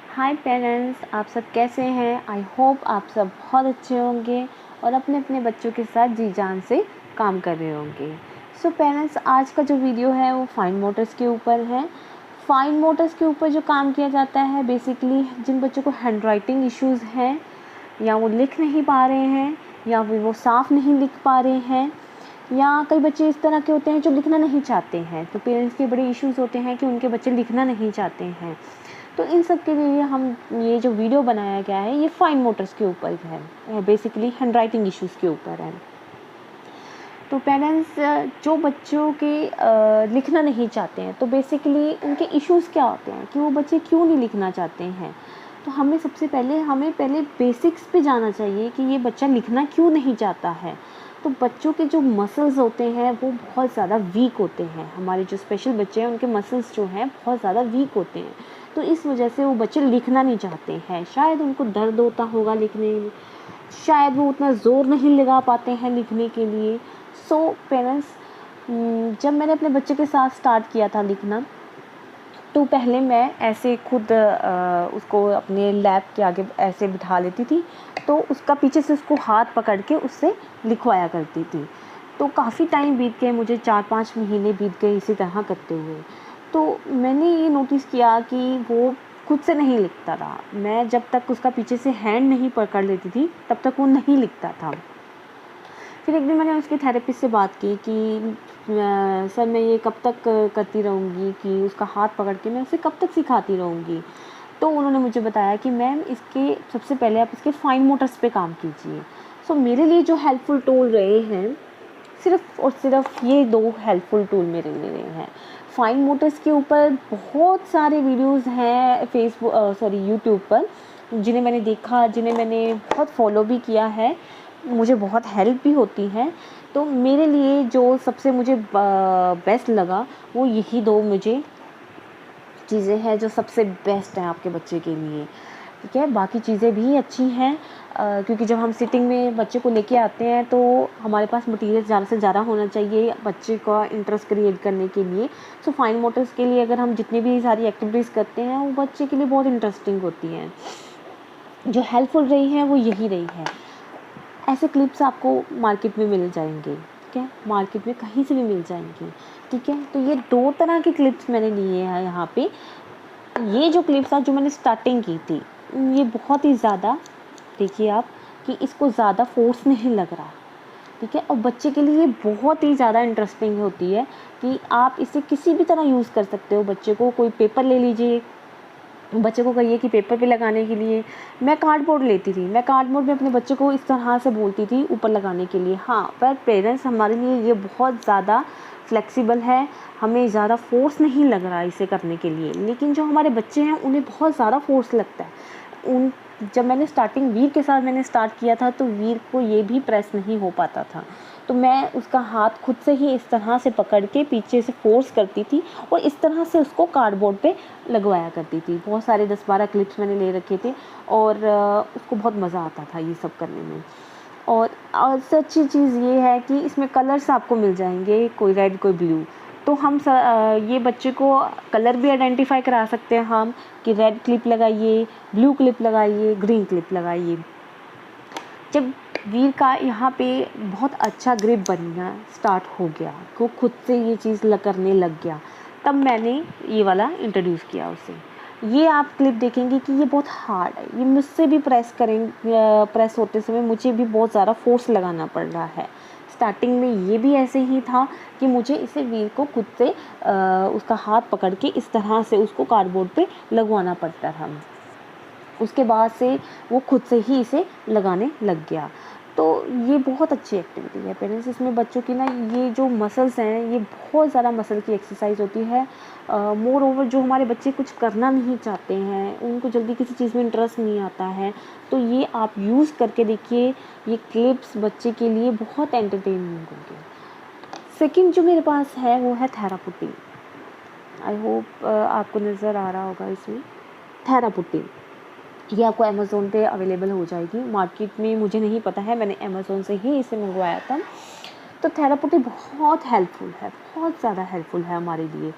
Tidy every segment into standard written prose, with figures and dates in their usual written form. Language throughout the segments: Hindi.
हाय पेरेंट्स, आप सब कैसे हैं। आई होप आप सब बहुत अच्छे होंगे और अपने अपने बच्चों के साथ जी जान से काम कर रहे होंगे। सो पेरेंट्स, आज का जो वीडियो है वो फाइन मोटर्स के ऊपर है। फाइन मोटर्स के ऊपर जो काम किया जाता है, बेसिकली जिन बच्चों को हैंड राइटिंग इश्यूज़ हैं, या वो लिख नहीं पा रहे हैं, या फिर वो साफ़ नहीं लिख पा रहे हैं, या कई बच्चे इस तरह के होते हैं जो लिखना नहीं चाहते हैं। तो पेरेंट्स के बड़े इश्यूज़ होते हैं कि उनके बच्चे लिखना नहीं चाहते हैं। तो इन सब के लिए हम ये जो वीडियो बनाया गया है, ये फाइन मोटर्स के ऊपर है, बेसिकली हैंड राइटिंग इश्यूज़ के ऊपर है। तो पेरेंट्स जो बच्चों के लिखना नहीं चाहते हैं, तो बेसिकली उनके इश्यूज़ क्या होते हैं कि वो बच्चे क्यों नहीं लिखना चाहते हैं। तो हमें पहले बेसिक्स पे जाना चाहिए कि ये बच्चा लिखना क्यों नहीं चाहता है। तो बच्चों के जो मसल्स होते हैं वो बहुत ज़्यादा वीक होते हैं। हमारे जो स्पेशल बच्चे हैं उनके मसल्स जो हैं बहुत ज़्यादा वीक होते हैं। तो इस वजह से वो बच्चे लिखना नहीं चाहते हैं। शायद उनको दर्द होता होगा लिखने में, शायद वो उतना ज़ोर नहीं लगा पाते हैं लिखने के लिए। सो पेरेंट्स, जब मैंने अपने बच्चे के साथ स्टार्ट किया था लिखना, तो पहले मैं ऐसे खुद उसको अपने लैब के आगे ऐसे बिठा लेती थी, तो उसका पीछे से उसको हाथ पकड़ के उससे लिखवाया करती थी। तो काफ़ी टाइम बीत गए, मुझे 4-5 महीने बीत गए इसी तरह करते हुए। तो मैंने ये नोटिस किया कि वो खुद से नहीं लिखता रहा। मैं जब तक उसका पीछे से हैंड नहीं पकड़ लेती थी तब तक वो नहीं लिखता था। फिर एक दिन मैंने उसके थेरेपिस्ट से बात की कि सर, मैं ये कब तक करती रहूँगी कि उसका हाथ पकड़ के मैं उसे कब तक सिखाती रहूँगी। तो उन्होंने मुझे बताया कि मैम, इसके सबसे पहले आप इसके फाइन मोटर्स पे काम कीजिए। सो मेरे लिए जो हेल्पफुल टूल रहे हैं, सिर्फ़ और सिर्फ ये 2 हेल्पफुल टूल मेरे लिए रहे हैं। फाइन मोटर्स के ऊपर बहुत सारे वीडियोज़ हैं यूट्यूब पर, जिन्हें मैंने देखा, जिन्हें मैंने बहुत फॉलो भी किया है, मुझे बहुत हेल्प भी होती है। तो मेरे लिए जो सबसे मुझे बेस्ट लगा, वो यही 2 मुझे चीज़ें हैं जो सबसे बेस्ट हैं आपके बच्चे के लिए। ठीक है, बाकी चीज़ें भी अच्छी हैं, क्योंकि जब हम सिटिंग में बच्चे को लेके आते हैं तो हमारे पास मटेरियल ज़्यादा से ज़्यादा होना चाहिए बच्चे का इंटरेस्ट क्रिएट करने के लिए। सो फाइन मोटर्स के लिए अगर हम जितनी भी सारी एक्टिविटीज़ करते हैं वो बच्चे के लिए बहुत इंटरेस्टिंग होती हैं। जो हेल्पफुल रही है वो यही रही है। ऐसे क्लिप्स आपको मार्केट में मिल जाएंगे, ठीक है, मार्केट में कहीं से भी मिल जाएंगे। ठीक है, तो ये 2 तरह के क्लिप्स मैंने लिए हैं यहाँ पे। ये जो क्लिप्स था जो मैंने स्टार्टिंग की थी, ये बहुत ही ज़्यादा, देखिए आप, कि इसको ज़्यादा फोर्स नहीं लग रहा। ठीक है, और बच्चे के लिए बहुत ही ज़्यादा इंटरेस्टिंग होती है कि आप इसे किसी भी तरह यूज़ कर सकते हो। बच्चे को कोई पेपर ले लीजिए, बच्चे को कहिए कि पेपर पे लगाने के लिए, मैं कार्डबोर्ड लेती थी, मैं कार्डबोर्ड में अपने बच्चे को इस तरह से बोलती थी ऊपर लगाने के लिए। हाँ, पर पेरेंट्स हमारे लिए ये बहुत ज़्यादा फ्लेक्सिबल है, हमें ज़्यादा फोर्स नहीं लग रहा इसे करने के लिए। लेकिन जो हमारे बच्चे हैं उन्हें बहुत ज़्यादा फोर्स लगता है। जब मैंने स्टार्टिंग वीर के साथ मैंने स्टार्ट किया था, तो वीर को ये भी प्रेस नहीं हो पाता था। तो मैं उसका हाथ खुद से ही इस तरह से पकड़ के पीछे से फोर्स करती थी और इस तरह से उसको कार्डबोर्ड पे लगवाया करती थी। बहुत सारे 10-12 क्लिप्स मैंने ले रखे थे और उसको बहुत मज़ा आता था ये सब करने में। और सबसे अच्छी चीज़ ये है कि इसमें कलर्स आपको मिल जाएंगे, कोई रेड कोई ब्लू। तो हम ये बच्चे को कलर भी आइडेंटिफाई करा सकते हैं हम कि रेड क्लिप लगाइए, ब्लू क्लिप लगाइए, ग्रीन क्लिप लगाइए। जब वीर का यहाँ पे बहुत अच्छा ग्रिप बनना स्टार्ट हो गया, वो खुद से ये चीज़ करने लग गया, तब मैंने ये वाला इंट्रोड्यूस किया उसे। ये आप क्लिप देखेंगे कि ये बहुत हार्ड है, ये मुझसे भी प्रेस होते समय मुझे भी बहुत ज़्यादा फोर्स लगाना पड़ रहा है। स्टार्टिंग में ये भी ऐसे ही था कि मुझे इसे वीर को खुद से उसका हाथ पकड़ के इस तरह से उसको कार्डबोर्ड पे लगवाना पड़ता था। उसके बाद से वो खुद से ही इसे लगाने लग गया। तो ये बहुत अच्छी एक्टिविटी है पेरेंट्स। इसमें बच्चों की ना, ये जो मसल्स हैं, ये बहुत ज़्यादा मसल की एक्सरसाइज होती है। मोर ओवर जो हमारे बच्चे कुछ करना नहीं चाहते हैं, उनको जल्दी किसी चीज़ में इंटरेस्ट नहीं आता है, तो ये आप यूज़ करके देखिए, ये क्लिप्स बच्चे के लिए बहुत एंटरटेनिंग होंगे। सेकंड जो मेरे पास है वो है थेरापुटी। आई होप आपको नज़र आ रहा होगा इसमें थेरापुटी। ये आपको अमेज़ोन पे अवेलेबल हो जाएगी, मार्केट में मुझे नहीं पता है, मैंने अमेज़ोन से ही इसे मंगवाया था। तो थेरापुटी बहुत हेल्पफुल है, बहुत ज़्यादा हेल्पफुल है हमारे लिए।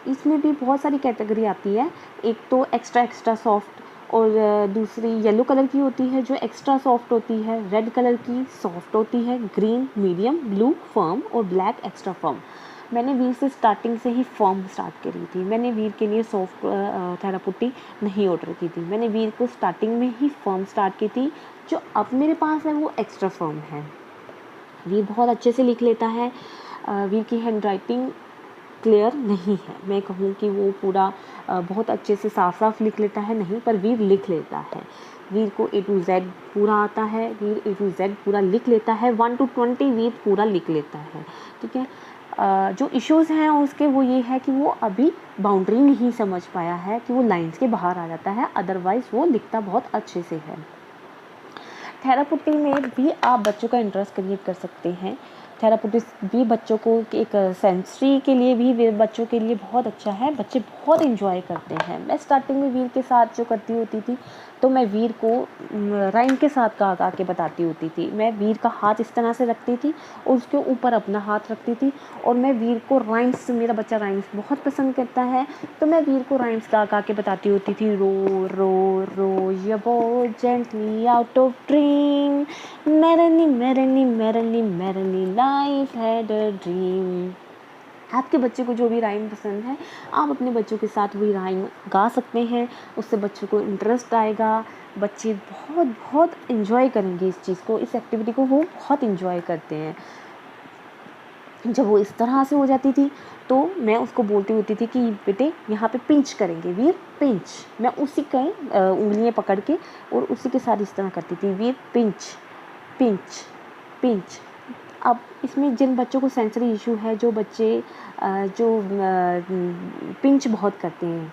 इसमें भी बहुत सारी कैटेगरी आती है। एक तो एक्स्ट्रा सॉफ्ट, और दूसरी येलो कलर की होती है जो एक्स्ट्रा सॉफ्ट होती है, रेड कलर की सॉफ्ट होती है, ग्रीन मीडियम, ब्लू फर्म और ब्लैक एक्स्ट्रा फर्म। मैंने वीर से स्टार्टिंग से ही फर्म स्टार्ट करी थी। मैंने वीर के लिए सॉफ्ट थेरा पुट्टी नहीं ऑर्डर की थी। मैंने वीर को स्टार्टिंग में ही फर्म स्टार्ट की थी। जो अब मेरे पास है वो एक्स्ट्रा फर्म है। वीर बहुत अच्छे से लिख लेता है। वीर की हैंड राइटिंग क्लियर नहीं है, मैं कहूँ कि वो पूरा बहुत अच्छे से साफ लिख लेता है नहीं, पर वीर लिख लेता है। वीर को A to Z पूरा आता है। वीर A to Z पूरा लिख लेता है। 1 to 20 वीर पूरा लिख लेता है। ठीक है। जो इश्यूज़ हैं उसके वो ये है कि वो अभी बाउंड्री नहीं समझ पाया है कि वो लाइंस के बाहर आ जाता है, अदरवाइज़ वो लिखता बहुत अच्छे से है। थेरापुट्टी में भी आप बच्चों का इंटरेस्ट क्रिएट कर सकते हैं। थेरापुट्टी भी बच्चों को एक सेंसरी के लिए भी बच्चों के लिए बहुत अच्छा है। बच्चे बहुत इंजॉय करते हैं। मैं स्टार्टिंग में वीर के साथ जो करती होती थी, तो मैं वीर को राइम के साथ गा के बताती होती थी। मैं वीर का हाथ इस तरह से रखती थी और उसके ऊपर अपना हाथ रखती थी, और मैं वीर को राइम्स, मेरा बच्चा राइम्स बहुत पसंद करता है, तो मैं वीर को राइम्स गा के बताती होती थी। रो row row your boat gently out of dream, merrily merrily merrily merrily life had a dream. आपके बच्चे को जो भी राइम पसंद है, आप अपने बच्चों के साथ वही राइम गा सकते हैं। उससे बच्चों को इंटरेस्ट आएगा। बच्चे बहुत बहुत इन्जॉय करेंगे इस चीज़ को, इस एक्टिविटी को वो बहुत इन्जॉय करते हैं। जब वो इस तरह से हो जाती थी, तो मैं उसको बोलती होती थी कि बेटे यहाँ पे पिंच करेंगे, वीर पिंच। मैं उसी का उंगलियाँ पकड़ के और उसी के साथ इस तरह करती थी, वीर पिंच पिंच पिंच। अब इसमें जिन बच्चों को सेंसरी इशू है, जो बच्चे जो पिंच बहुत करते हैं,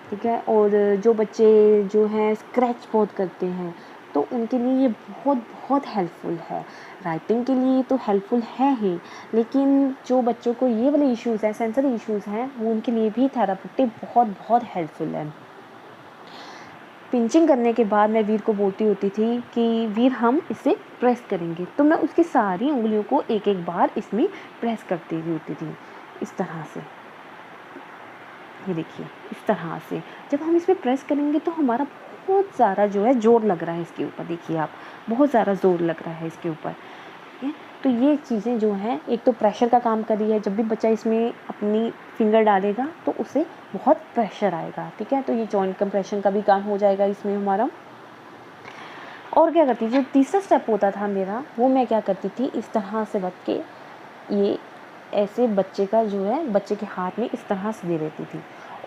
ठीक है, और जो बच्चे जो हैं स्क्रैच बहुत करते हैं, तो उनके लिए ये बहुत बहुत हेल्पफुल है। राइटिंग के लिए तो हेल्पफुल है ही, लेकिन जो बच्चों को ये वाले इश्यूज़ हैं, सेंसरी इश्यूज़ हैं, वो उनके लिए भी थेरापुट्टी बहुत बहुत हेल्पफुल है। पिंचिंग करने के बाद मैं वीर को बोलती होती थी कि वीर हम इसे प्रेस करेंगे, तो मैं उसकी सारी उंगलियों को एक एक बार इसमें प्रेस करती होती थी, इस तरह से। ये देखिए, इस तरह से जब हम इसमें प्रेस करेंगे तो हमारा बहुत ज़्यादा जो है ज़ोर लग रहा है इसके ऊपर। देखिए आप, बहुत ज़्यादा ज़ोर लग रहा है इसके ऊपर। तो ये चीज़ें जो हैं, एक तो प्रेशर का काम कर रही है। जब भी बच्चा इसमें अपनी फिंगर डालेगा तो उसे बहुत प्रेशर आएगा। ठीक है, तो ये जॉइंट कंप्रेशन का भी काम हो जाएगा इसमें हमारा। और क्या करती, जो तीसरा स्टेप होता था मेरा, वो मैं क्या करती थी, इस तरह से रख के ये ऐसे बच्चे का जो है, बच्चे के हाथ में इस तरह से दे देती थी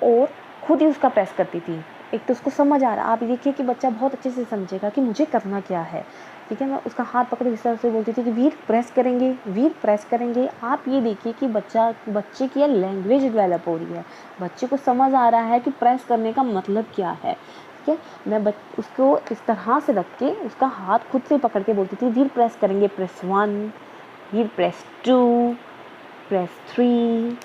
और खुद ही उसका प्रेस करती थी। एक तो उसको समझ आ रहा, आप देखिए कि बच्चा बहुत अच्छे से समझेगा कि मुझे करना क्या है। ठीक है, मैं उसका हाथ पकड़ इस तरह से बोलती थी कि वीर प्रेस करेंगे, वीर प्रेस करेंगे। आप ये देखिए कि बच्चे की लैंग्वेज डेवलप हो रही है। बच्चे को समझ आ रहा है कि प्रेस करने का मतलब क्या है। ठीक है, मैं उसको इस तरह से रख के उसका हाथ खुद से पकड़ के बोलती थी, वीर प्रेस करेंगे, प्रेस 1, वीर प्रेस 2, प्रेस 3,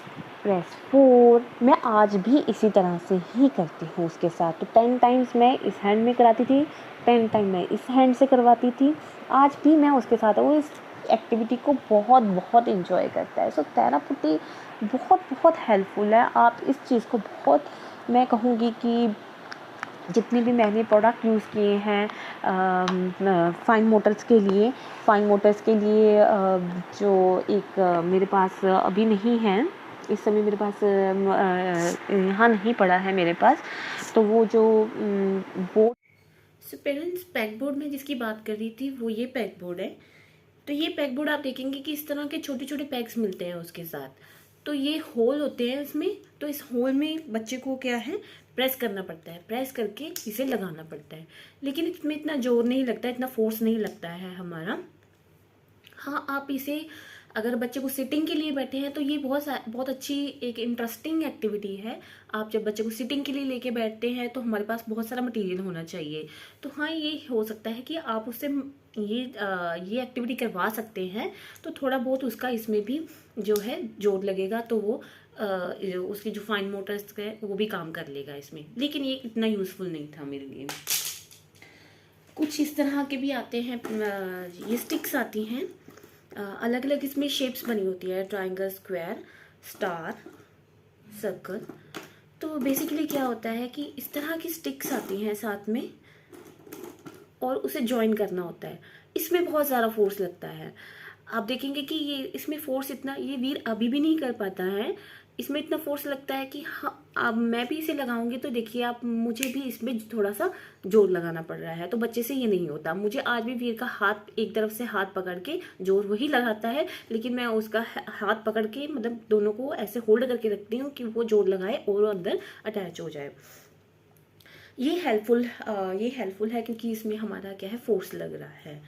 प्रेस 4। मैं आज भी इसी तरह से ही करती हूँ उसके साथ। तो 10 टाइम्स मैं इस हैंड में कराती थी, 10 टाइम मैं इस हैंड से करवाती थी। आज भी मैं उसके साथ, वो इस एक्टिविटी को बहुत बहुत इंजॉय करता है। सो थेरापुट्टी बहुत बहुत हेल्पफुल है। आप इस चीज़ को बहुत, मैं कहूँगी कि जितने भी मैंने प्रोडक्ट यूज़ किए हैं फाइन मोटर्स के लिए, जो एक मेरे पास अभी नहीं है, इस समय मेरे पास यहाँ नहीं पड़ा है मेरे पास, तो वो जो board, so parents, pack board में जिसकी बात कर रही थी वो ये पैक बोर्ड है। तो ये पैक बोर्ड आप देखेंगे कि इस तरह के छोटे छोटे पैक्स मिलते हैं उसके साथ। तो ये होल होते हैं इसमें, तो इस होल में बच्चे को क्या है, प्रेस करना पड़ता है, प्रेस करके इसे लगाना पड़ता है। लेकिन इसमें इतना जोर नहीं लगता, इतना फोर्स नहीं लगता है हमारा। हाँ, आप इसे अगर बच्चे को सिटिंग के लिए बैठे हैं तो ये बहुत अच्छी एक इंटरेस्टिंग एक्टिविटी है। आप जब बच्चे को सिटिंग के लिए लेके बैठते हैं तो हमारे पास बहुत सारा मटेरियल होना चाहिए। तो हाँ, ये हो सकता है कि आप उससे ये एक्टिविटी करवा सकते हैं, तो थोड़ा बहुत उसका इसमें भी जो है जोर लगेगा, तो वो उसकी जो फाइन मोटर्स है वो भी काम कर लेगा इसमें। लेकिन ये इतना यूज़फुल नहीं था मेरे लिए। कुछ इस तरह के भी आते हैं, ये स्टिक्स आती हैं अलग अलग, इसमें शेप्स बनी होती है, ट्रायंगल, स्क्वायर, स्टार, सर्कल। तो बेसिकली क्या होता है कि इस तरह की स्टिक्स आती हैं साथ में और उसे ज्वाइन करना होता है। इसमें बहुत ज़्यादा फोर्स लगता है। आप देखेंगे कि ये इसमें फोर्स इतना ये वीर अभी भी नहीं कर पाता है। इसमें इतना फोर्स लगता है कि हाँ, अब मैं भी इसे लगाऊंगी तो देखिए आप, मुझे भी इसमें थोड़ा सा जोर लगाना पड़ रहा है। तो बच्चे से ये नहीं होता। मुझे आज भी वीर का हाथ एक तरफ से हाथ पकड़ के जोर वही लगाता है, लेकिन मैं उसका हाथ पकड़ के मतलब दोनों को ऐसे होल्ड करके रखती हूँ कि वो जोर लगाए और अंदर अटैच हो जाए। ये हेल्पफुल है क्योंकि इसमें हमारा क्या है, फोर्स लग रहा है।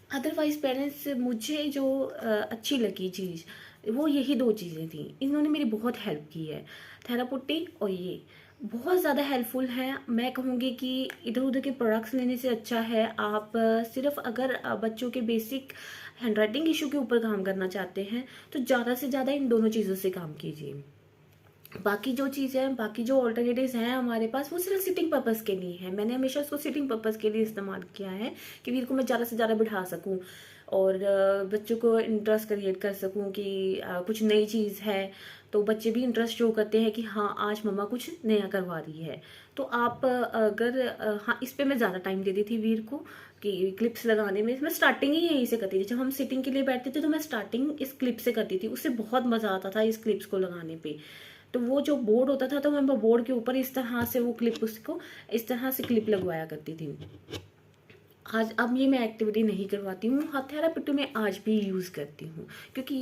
अदरवाइज पेरेंट्स, मुझे जो अच्छी लगी चीज़ वो यही दो चीज़ें थी। इन्होंने मेरी बहुत हेल्प की है, थेरापुट्टी और ये बहुत ज़्यादा हेल्पफुल है। मैं कहूँगी कि इधर उधर के प्रोडक्ट्स लेने से अच्छा है आप सिर्फ अगर बच्चों के बेसिक हैंडराइटिंग इशू के ऊपर काम करना चाहते हैं तो ज़्यादा से ज़्यादा इन दोनों चीज़ों से काम कीजिए। बाकी जो चीज़ें हैं, बाकी जो ऑल्टरनेटिव्स हैं हमारे पास, वो सिर्फ सिटिंग पर्पज़ के लिए है। मैंने हमेशा उसको सिटिंग पर्पज़ के लिए इस्तेमाल किया है कि वीर को मैं ज़्यादा से ज़्यादा बिठा सकूं और बच्चों को इंटरेस्ट क्रिएट कर सकूं कि कुछ नई चीज़ है तो बच्चे भी इंटरेस्ट शो करते हैं कि हाँ आज मम्मा कुछ नया करवा रही है। तो आप अगर हाँ, इस पे मैं ज़्यादा टाइम देती थी वीर को कि क्लिप्स लगाने में। मैं स्टार्टिंग ही यहीं से करती थी। जब हम सिटिंग के लिए बैठते थे तो मैं स्टार्टिंग इस क्लिप से करती थी। उससे बहुत मज़ा आता था इस क्लिप्स को लगाने पे। तो वो जो बोर्ड होता था तो मैं बोर्ड के ऊपर इस तरह से वो क्लिप, उसको इस तरह से क्लिप लगवाया करती थी। आज अब ये मैं एक्टिविटी नहीं करवाती हूँ। हाँ, थेरापिटी में आज भी यूज़ करती हूँ क्योंकि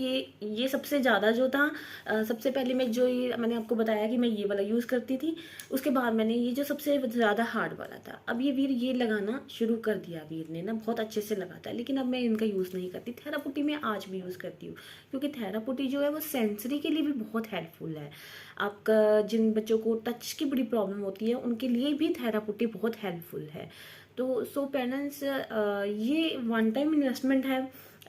ये सबसे ज़्यादा जो था सबसे पहले मैं जो ये मैंने आपको बताया कि मैं ये वाला यूज़ करती थी, उसके बाद मैंने ये जो सबसे ज़्यादा हार्ड वाला था, अब ये वीर ये लगाना शुरू कर दिया। वीर ने ना बहुत अच्छे से लगाता है, लेकिन अब मैं इनका यूज़ नहीं करती। थेरापुटी में आज भी यूज़ करती हूँ क्योंकि थेरापुटी जो है वो सेंसरी के लिए भी बहुत हेल्पफुल है। आपका जिन बच्चों को टच की बड़ी प्रॉब्लम होती है उनके लिए भी थेरापुटी बहुत हेल्पफुल है। तो सो पेरेंट्स, ये वन टाइम इन्वेस्टमेंट है।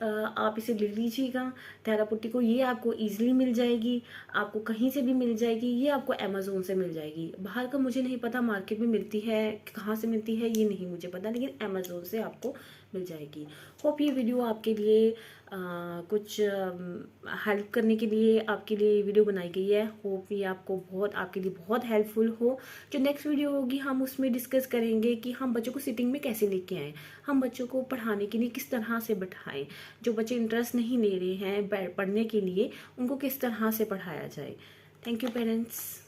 आप इसे ले लीजिएगा थेरापुटी को। ये आपको इजीली मिल जाएगी, आपको कहीं से भी मिल जाएगी। ये आपको अमेज़ोन से मिल जाएगी। बाहर का मुझे नहीं पता मार्केट में मिलती है, कहाँ से मिलती है ये नहीं मुझे पता, लेकिन अमेज़ोन से आपको मिल जाएगी। होप ये वीडियो आपके लिए कुछ हेल्प करने के लिए आपके लिए वीडियो बनाई गई है। होप ये आपके लिए बहुत हेल्पफुल हो। जो नेक्स्ट वीडियो होगी हम उसमें डिस्कस करेंगे कि हम बच्चों को सिटिंग में कैसे लेके आएँ, हम बच्चों को पढ़ाने के लिए किस तरह से बैठाएं, जो बच्चे इंटरेस्ट नहीं ले रहे हैं पढ़ने के लिए उनको किस तरह से पढ़ाया जाए। Thank you parents.